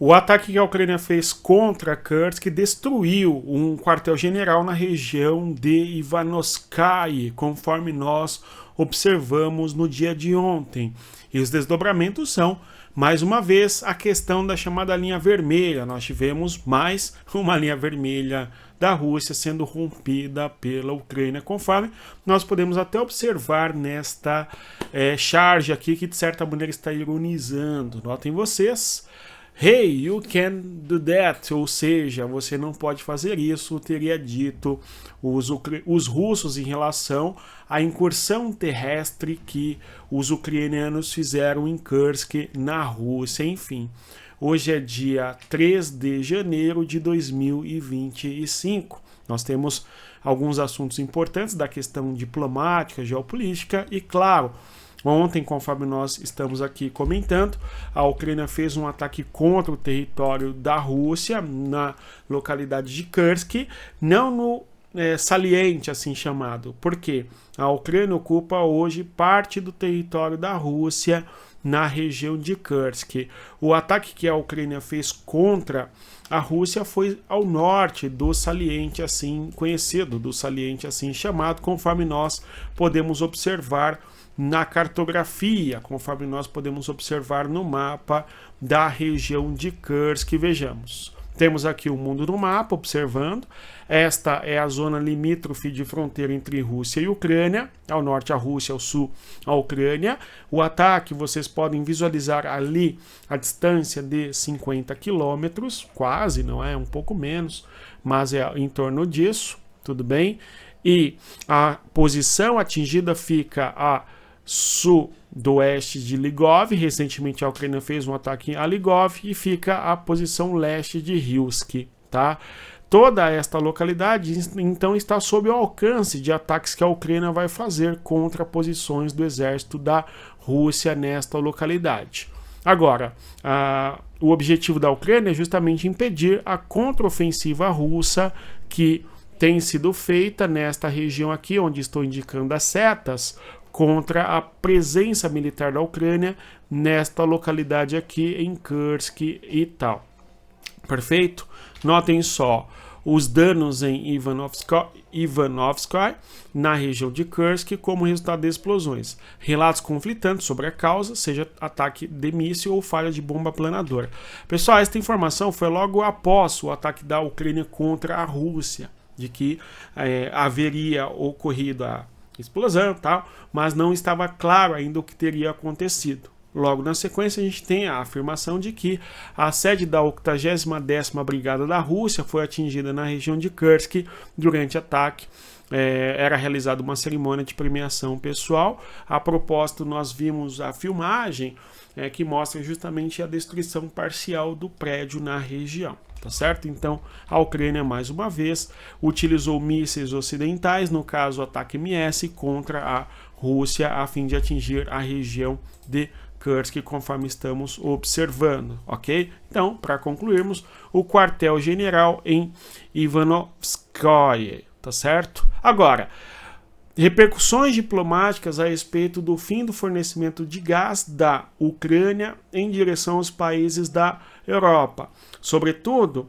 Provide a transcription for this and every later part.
O ataque que a Ucrânia fez contra Kursk destruiu um quartel-general na região de Ivanovsky, conforme nós observamos no dia de ontem. E os desdobramentos são, mais uma vez, a questão da chamada linha vermelha. Nós tivemos mais uma linha vermelha da Rússia sendo rompida pela Ucrânia, conforme nós podemos até observar nesta charge aqui, que de certa maneira está ironizando. Notem vocês. Hey, you can do that, ou seja, você não pode fazer isso, teria dito os russos em relação à incursão terrestre que os ucranianos fizeram em Kursk, na Rússia, enfim. Hoje é dia 3 de janeiro de 2025. Nós temos alguns assuntos importantes da questão diplomática, geopolítica e, claro, ontem, conforme nós estamos aqui comentando, a Ucrânia fez um ataque contra o território da Rússia, na localidade de Kursk, não no saliente assim chamado, porque a Ucrânia ocupa hoje parte do território da Rússia na região de Kursk. O ataque que a Ucrânia fez contra a Rússia foi ao norte do saliente assim conhecido, do saliente assim chamado, conforme nós podemos observar na cartografia, conforme nós podemos observar no mapa da região de Kursk. Vejamos, temos aqui o mundo no mapa, observando. Esta é a zona limítrofe de fronteira entre Rússia e Ucrânia, ao norte a Rússia, ao sul a Ucrânia. O ataque, vocês podem visualizar ali a distância de 50 quilômetros, quase, não é? Um pouco menos, mas é em torno disso, tudo bem? E a posição atingida fica a sudoeste de Ligov. Recentemente a Ucrânia fez um ataque a Ligov e fica a posição leste de Rilsk, tá? Toda esta localidade então está sob o alcance de ataques que a Ucrânia vai fazer contra posições do exército da Rússia nesta localidade. Agora, o objetivo da Ucrânia é justamente impedir a contraofensiva russa que tem sido feita nesta região aqui, onde estou indicando as setas, contra a presença militar da Ucrânia nesta localidade aqui em Kursk e tal. Perfeito? Notem só os danos em Ivanovsky, na região de Kursk, como resultado de explosões. Relatos conflitantes sobre a causa, seja ataque de míssil ou falha de bomba planadora. Pessoal, esta informação foi logo após o ataque da Ucrânia contra a Rússia, de que haveria ocorrido a explosão, tal, mas não estava claro ainda o que teria acontecido. Logo na sequência a gente tem a afirmação de que a sede da 80ª Brigada da Rússia foi atingida na região de Kursk durante ataque. Era realizada uma cerimônia de premiação pessoal. A propósito, nós vimos a filmagem que mostra justamente a destruição parcial do prédio na região. Tá certo? Então, a Ucrânia, mais uma vez, utilizou mísseis ocidentais, no caso, o ataque MS, contra a Rússia, a fim de atingir a região de Kursk, conforme estamos observando, ok? Então, para concluirmos, o quartel-general em Ivanovsky, tá certo? Agora, repercussões diplomáticas a respeito do fim do fornecimento de gás da Ucrânia em direção aos países da Europa. Sobretudo,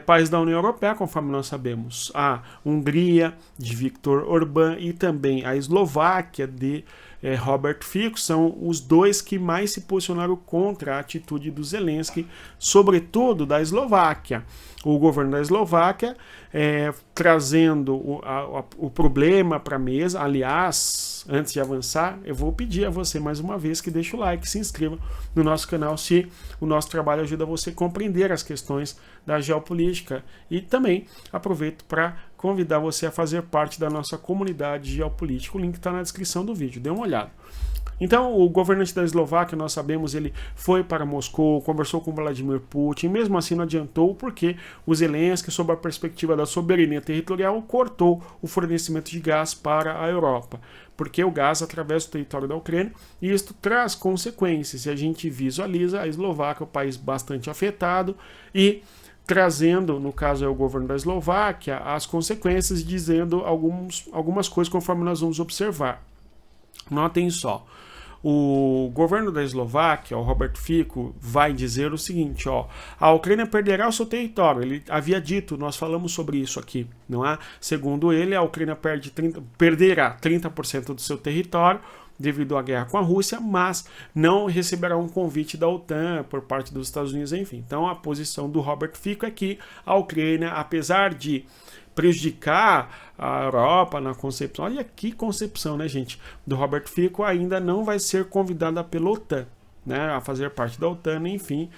países da União Europeia, conforme nós sabemos, a Hungria de Viktor Orbán e também a Eslováquia de Robert Fico são os dois que mais se posicionaram contra a atitude do Zelensky, sobretudo da Eslováquia. O governo da Eslováquia trazendo o problema para a mesa. Aliás, antes de avançar, eu vou pedir a você mais uma vez que deixe o like, se inscreva no nosso canal se o nosso trabalho ajuda você a compreender as questões da geopolítica, e também aproveito para convidar você a fazer parte da nossa comunidade geopolítica. O link está na descrição do vídeo, dê uma olhada. Então, o governante da Eslováquia, nós sabemos, ele foi para Moscou, conversou com Vladimir Putin, mesmo assim não adiantou, porque o Zelensky, sob a perspectiva da soberania territorial, cortou o fornecimento de gás para a Europa, porque o gás atravessa o território da Ucrânia, e isto traz consequências, e a gente visualiza a Eslováquia, um país bastante afetado, e trazendo, no caso é o governo da Eslováquia, as consequências, dizendo algumas coisas conforme nós vamos observar. Notem só. O governo da Eslováquia, o Robert Fico, vai dizer o seguinte, ó, a Ucrânia perderá o seu território. Ele havia dito, nós falamos sobre isso aqui, não é? Segundo ele, a Ucrânia perderá 30% do seu território devido à guerra com a Rússia, mas não receberá um convite da OTAN por parte dos Estados Unidos, enfim. Então a posição do Robert Fico é que a Ucrânia, apesar de prejudicar a Europa na concepção, olha que concepção, né, gente, do Robert Fico, ainda não vai ser convidada pela OTAN, né, a fazer parte da OTAN, enfim,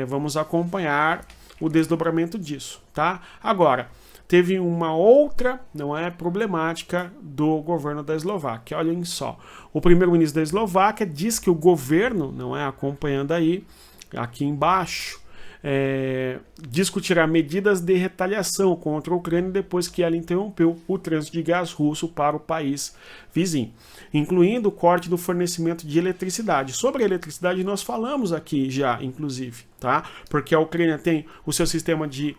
vamos acompanhar o desdobramento disso, tá? Agora, teve uma outra, não é, problemática do governo da Eslováquia. Olhem só, o primeiro-ministro da Eslováquia diz que o governo, não é, acompanhando aí, aqui embaixo, discutirá medidas de retaliação contra a Ucrânia depois que ela interrompeu o trânsito de gás russo para o país vizinho, incluindo o corte do fornecimento de eletricidade. Sobre a eletricidade nós falamos aqui já, inclusive, tá? Porque a Ucrânia tem o seu sistema de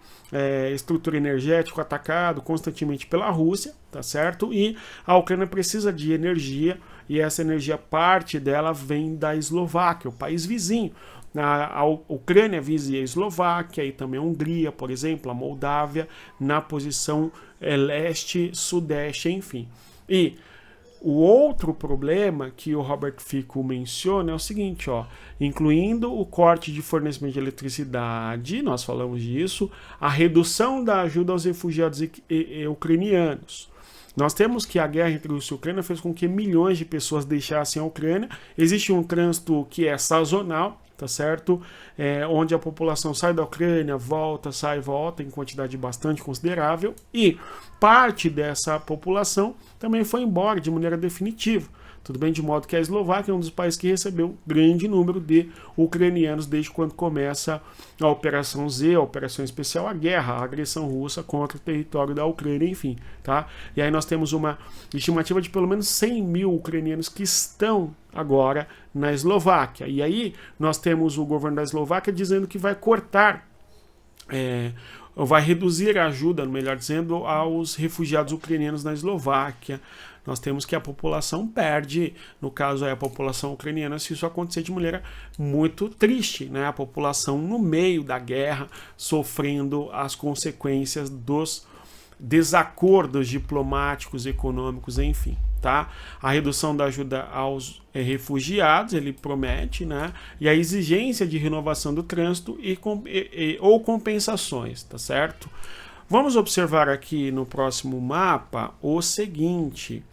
estrutura energético atacado constantemente pela Rússia, tá certo? E a Ucrânia precisa de energia, e essa energia, parte dela vem da Eslováquia, o país vizinho. A Ucrânia vizinha a Eslováquia e também a Hungria, por exemplo, a Moldávia, na posição leste, sudeste, enfim. E o outro problema que o Robert Fico menciona é o seguinte, ó, incluindo o corte de fornecimento de eletricidade, nós falamos disso, a redução da ajuda aos refugiados ucranianos. Nós temos que a guerra entre Rússia e Ucrânia fez com que milhões de pessoas deixassem a Ucrânia. Existe um trânsito que é sazonal, tá certo? Onde a população sai da Ucrânia, volta, sai e volta, em quantidade bastante considerável. E parte dessa população também foi embora de maneira definitiva. Tudo bem, de modo que a Eslováquia é um dos países que recebeu grande número de ucranianos desde quando começa a Operação Z, a Operação Especial, a guerra, a agressão russa contra o território da Ucrânia, enfim, tá? E aí nós temos uma estimativa de pelo menos 100 mil ucranianos que estão agora na Eslováquia. E aí nós temos o governo da Eslováquia dizendo que vai cortar, vai reduzir a ajuda, melhor dizendo, aos refugiados ucranianos na Eslováquia. Nós temos que a população perde, no caso é a população ucraniana, se isso acontecer de maneira muito triste, né? A população no meio da guerra, sofrendo as consequências dos desacordos diplomáticos, econômicos, enfim, tá? A redução da ajuda aos refugiados, ele promete, né? E a exigência de renovação do trânsito ou compensações, tá certo? Vamos observar aqui no próximo mapa o seguinte,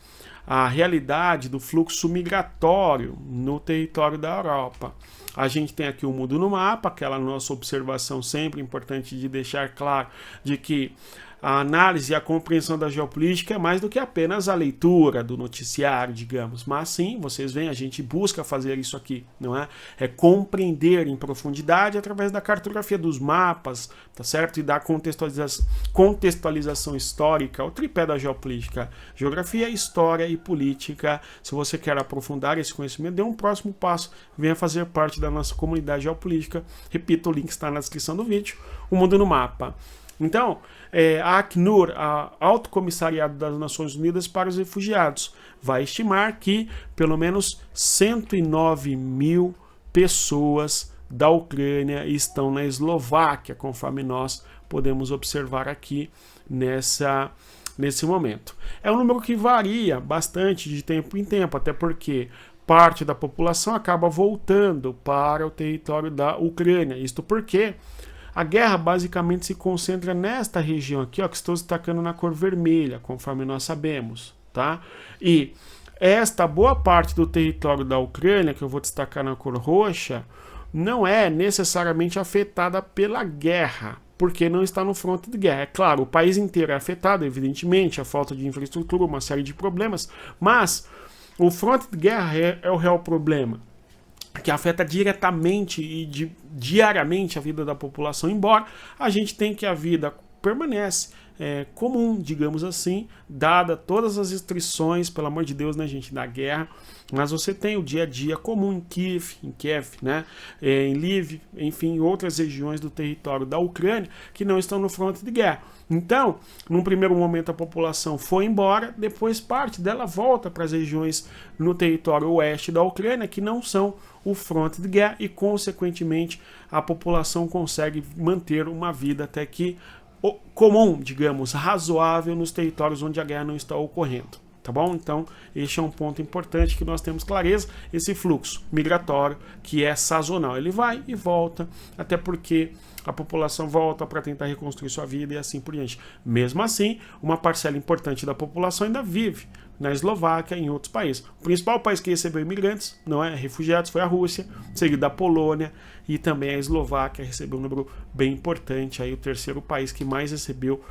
a realidade do fluxo migratório no território da Europa. A gente tem aqui o mundo no mapa, aquela nossa observação sempre importante de deixar claro de que a análise e a compreensão da geopolítica é mais do que apenas a leitura do noticiário, digamos. Mas sim, vocês veem, a gente busca fazer isso aqui, não é? É compreender em profundidade através da cartografia dos mapas, tá certo? E da contextualização histórica, o tripé da geopolítica, geografia, história e política. Se você quer aprofundar esse conhecimento, dê um próximo passo, venha fazer parte da nossa comunidade geopolítica. Repito, o link está na descrição do vídeo. O mundo no mapa. Então, a Acnur, a Alto Comissariado das Nações Unidas para os Refugiados, vai estimar que pelo menos 109 mil pessoas da Ucrânia estão na Eslováquia, conforme nós podemos observar aqui nesse momento. É um número que varia bastante de tempo em tempo, até porque parte da população acaba voltando para o território da Ucrânia. Isto porque a guerra basicamente se concentra nesta região aqui, ó, que estou destacando na cor vermelha, conforme nós sabemos, tá? E esta boa parte do território da Ucrânia, que eu vou destacar na cor roxa, não é necessariamente afetada pela guerra, porque não está no fronte de guerra. É claro, o país inteiro é afetado, evidentemente, a falta de infraestrutura, uma série de problemas, mas o fronte de guerra é o real problema, que afeta diretamente e diariamente a vida da população, embora a gente tenha que a vida permanece comum, digamos assim, dada todas as restrições, pelo amor de Deus, né, gente, da guerra. Mas você tem o dia a dia comum em Kiev, né, em Lviv, enfim, em outras regiões do território da Ucrânia que não estão no fronte de guerra. Então, num primeiro momento a população foi embora, depois parte dela volta para as regiões no território oeste da Ucrânia que não são o fronte de guerra e, consequentemente, a população consegue manter uma vida até que comum, digamos, razoável nos territórios onde a guerra não está ocorrendo. Tá bom? Então, este é um ponto importante que nós temos clareza, esse fluxo migratório que é sazonal. Ele vai e volta, até porque a população volta para tentar reconstruir sua vida e assim por diante. Mesmo assim, uma parcela importante da população ainda vive na Eslováquia e em outros países. O principal país que recebeu imigrantes, não é, refugiados, foi a Rússia, seguido da Polônia, e também a Eslováquia recebeu um número bem importante, aí o terceiro país que mais recebeu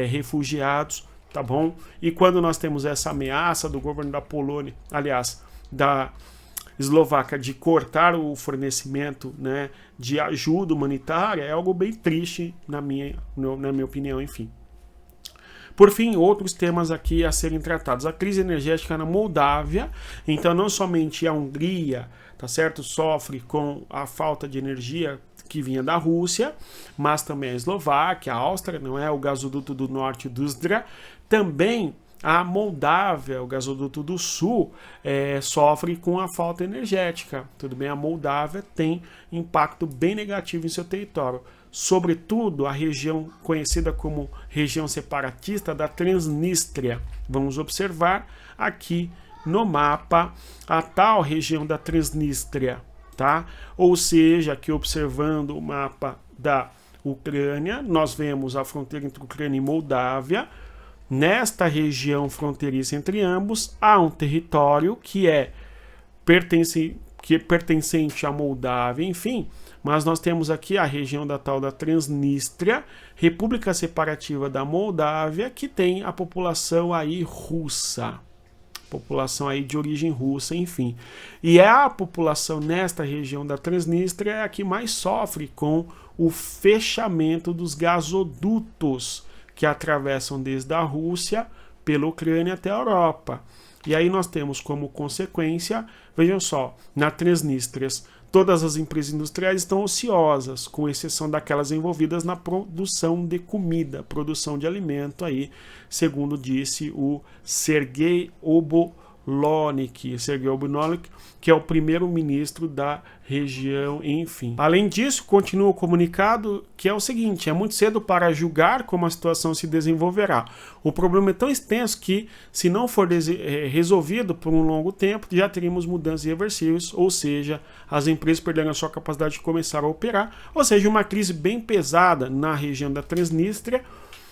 refugiados. Tá bom? E quando nós temos essa ameaça do governo da Polônia, aliás, da Eslováquia, de cortar o fornecimento, né, de ajuda humanitária, é algo bem triste, na minha opinião, enfim. Por fim, outros temas aqui a serem tratados. A crise energética na Moldávia. Então, não somente a Hungria, tá certo, sofre com a falta de energia que vinha da Rússia, mas também a Eslováquia, a Áustria, não é, o gasoduto do norte do Zdra, também a Moldávia, o gasoduto do sul, sofre com a falta energética. Tudo bem, a Moldávia tem impacto bem negativo em seu território. Sobretudo a região conhecida como região separatista da Transnistria. Vamos observar aqui no mapa a tal região da Transnistria, tá? Ou seja, aqui observando o mapa da Ucrânia, nós vemos a fronteira entre Ucrânia e Moldávia. Nesta região fronteiriça entre ambos, há um território que é pertencente à Moldávia, enfim, mas nós temos aqui a região da tal da Transnistria, República Separativa da Moldávia, que tem a população aí russa, população aí de origem russa, enfim. E a população nesta região da Transnistria é a que mais sofre com o fechamento dos gasodutos que atravessam desde a Rússia, pela Ucrânia até a Europa. E aí nós temos como consequência, vejam só, na Transnistria, todas as empresas industriais estão ociosas, com exceção daquelas envolvidas na produção de comida, produção de alimento, aí, segundo disse o Sergei Obonolik, que é o primeiro-ministro da região, enfim. Além disso, continua o comunicado que é o seguinte: é muito cedo para julgar como a situação se desenvolverá. O problema é tão extenso que, se não for resolvido por um longo tempo, já teríamos mudanças irreversíveis, ou seja, as empresas perderão a sua capacidade de começar a operar, ou seja, uma crise bem pesada na região da Transnistria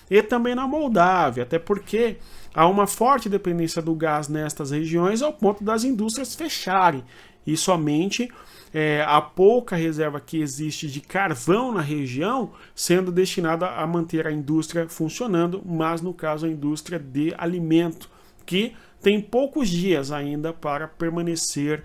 e também na Moldávia, até porque há uma forte dependência do gás nestas regiões ao ponto das indústrias fecharem. E somente a pouca reserva que existe de carvão na região sendo destinada a manter a indústria funcionando, mas no caso a indústria de alimento, que tem poucos dias ainda para permanecer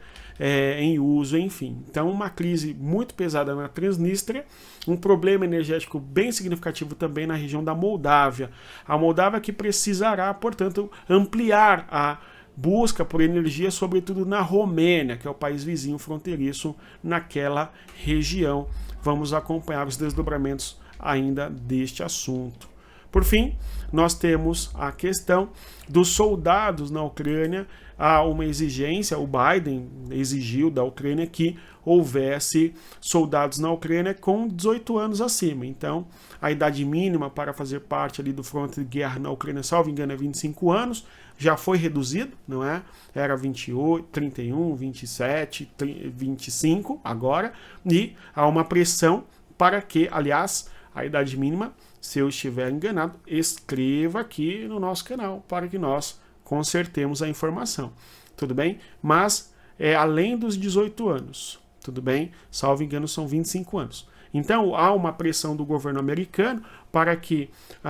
em uso, enfim. Então, uma crise muito pesada na Transnistria, um problema energético bem significativo também na região da Moldávia. A Moldávia que precisará, portanto, ampliar a busca por energia, sobretudo na Romênia, que é o país vizinho fronteiriço naquela região. Vamos acompanhar os desdobramentos ainda deste assunto. Por fim, nós temos a questão dos soldados na Ucrânia. Há uma exigência, o Biden exigiu da Ucrânia que houvesse soldados na Ucrânia com 18 anos acima. Então, a idade mínima para fazer parte ali do fronte de guerra na Ucrânia, salvo engano, é 25 anos. Já foi reduzido, não é? Era 28, 31, 27, 25 agora. E há uma pressão para que, aliás, a idade mínima, se eu estiver enganado, escreva aqui no nosso canal para que nós consertemos a informação. Tudo bem? Mas é além dos 18 anos. Tudo bem? Salvo engano, são 25 anos. Então, há uma pressão do governo americano para que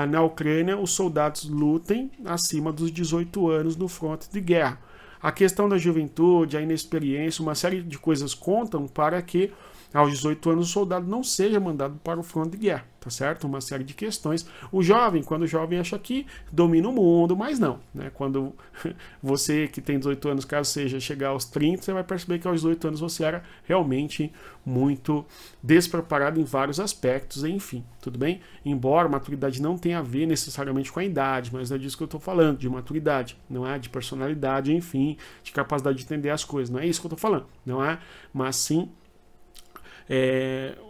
na Ucrânia os soldados lutem acima dos 18 anos no fronte de guerra. A questão da juventude, a inexperiência, uma série de coisas contam para que aos 18 anos o soldado não seja mandado para o fronte de guerra, tá certo? Uma série de questões. O jovem, quando o jovem acha que domina o mundo, mas não, né? Quando você que tem 18 anos, caso seja chegar aos 30, você vai perceber que aos 18 anos você era realmente muito despreparado em vários aspectos, enfim, tudo bem? Embora maturidade não tenha a ver necessariamente com a idade, mas é disso que eu estou falando, de maturidade, não é? De personalidade, enfim, de capacidade de entender as coisas, não é isso que eu estou falando, não é? Mas sim,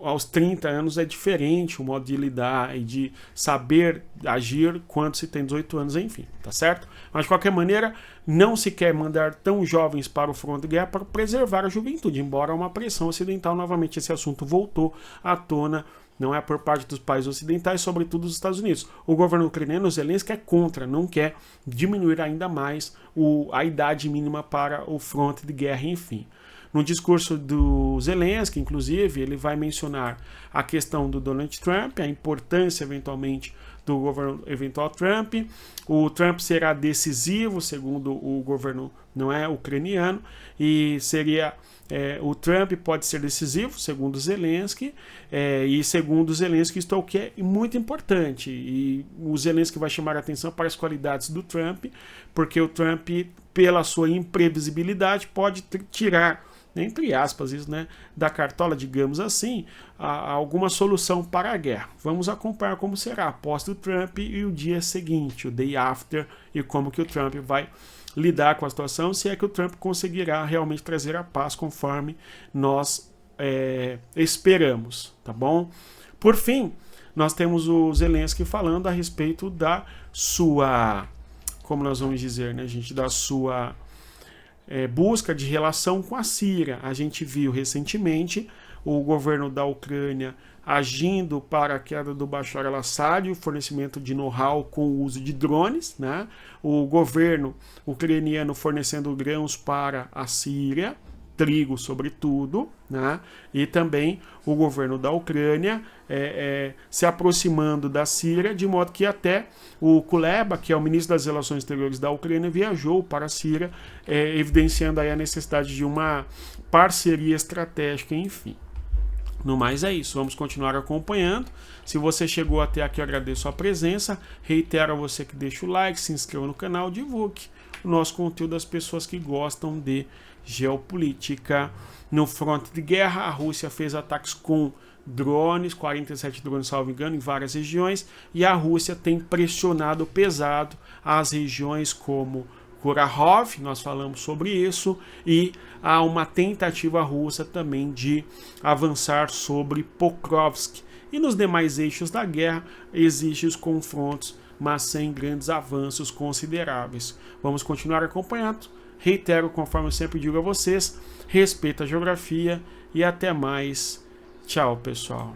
aos 30 anos é diferente o modo de lidar e de saber agir quando se tem 18 anos, enfim, tá certo? Mas de qualquer maneira, não se quer mandar tão jovens para o fronte de guerra para preservar a juventude, embora uma pressão ocidental, novamente esse assunto voltou à tona, não é por parte dos países ocidentais, sobretudo dos Estados Unidos. O governo ucraniano, Zelensky, é contra, não quer diminuir ainda mais a idade mínima para o fronte de guerra, enfim. No discurso do Zelensky, inclusive, ele vai mencionar a questão do Donald Trump, a importância, eventualmente, do governo eventual Trump. O Trump será decisivo, segundo o governo não é ucraniano, e seria o Trump pode ser decisivo, segundo Zelensky, e segundo Zelensky, isto é o que é muito importante. E o Zelensky vai chamar a atenção para as qualidades do Trump, porque o Trump, pela sua imprevisibilidade, pode tirar, entre aspas, isso, né, da cartola, digamos assim, alguma solução para a guerra. Vamos acompanhar como será após o Trump e o dia seguinte, o day after, e como que o Trump vai lidar com a situação, se é que o Trump conseguirá realmente trazer a paz conforme nós esperamos, tá bom? Por fim, nós temos o Zelensky falando a respeito da sua, como nós vamos dizer, né, gente, da sua busca de relação com a Síria. A gente viu recentemente o governo da Ucrânia agindo para a queda do Bashar al-Assad, o fornecimento de know-how com o uso de drones, né? O governo ucraniano fornecendo grãos para a Síria, trigo sobretudo, né? E também o governo da Ucrânia se aproximando da Síria, de modo que até o Kuleba, que é o ministro das Relações Exteriores da Ucrânia, viajou para a Síria, evidenciando aí a necessidade de uma parceria estratégica, enfim. No mais é isso, vamos continuar acompanhando. Se você chegou até aqui, eu agradeço a presença. Reitero a você que deixa o like, se inscreva no canal, divulgue o nosso conteúdo às pessoas que gostam de geopolítica. No fronte de guerra, a Rússia fez ataques com drones, 47 drones, salvo engano, em várias regiões, e a Rússia tem pressionado pesado as regiões como Kurahov, nós falamos sobre isso, e há uma tentativa russa também de avançar sobre Pokrovsk. E nos demais eixos da guerra existem os confrontos, mas sem grandes avanços consideráveis. Vamos continuar acompanhando. Reitero, conforme eu sempre digo a vocês, respeita a geografia e até mais. Tchau, pessoal.